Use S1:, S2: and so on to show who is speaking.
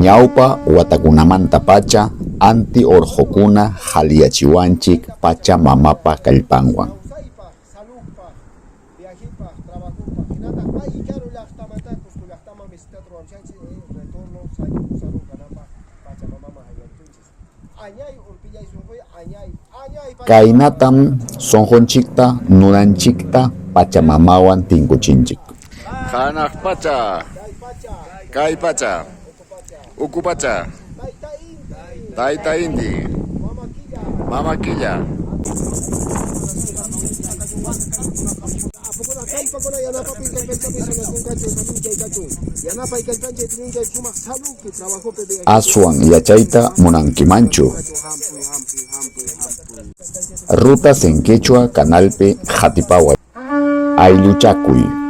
S1: ñawpa watakunamanta pacha anti orjokuna haliachiwanchik pacha mamapa kallpanwan. Kainatam sonjonchikta nuranchikta pachamamawan tinkuchinchik.
S2: Hanaq pacha, kay pacha, uku pacha, tayta inti, mama killa.
S1: Aswan yachayta munankimanchu. Rutas en quechua canalpe Jatipahuay. Aylluchakuy.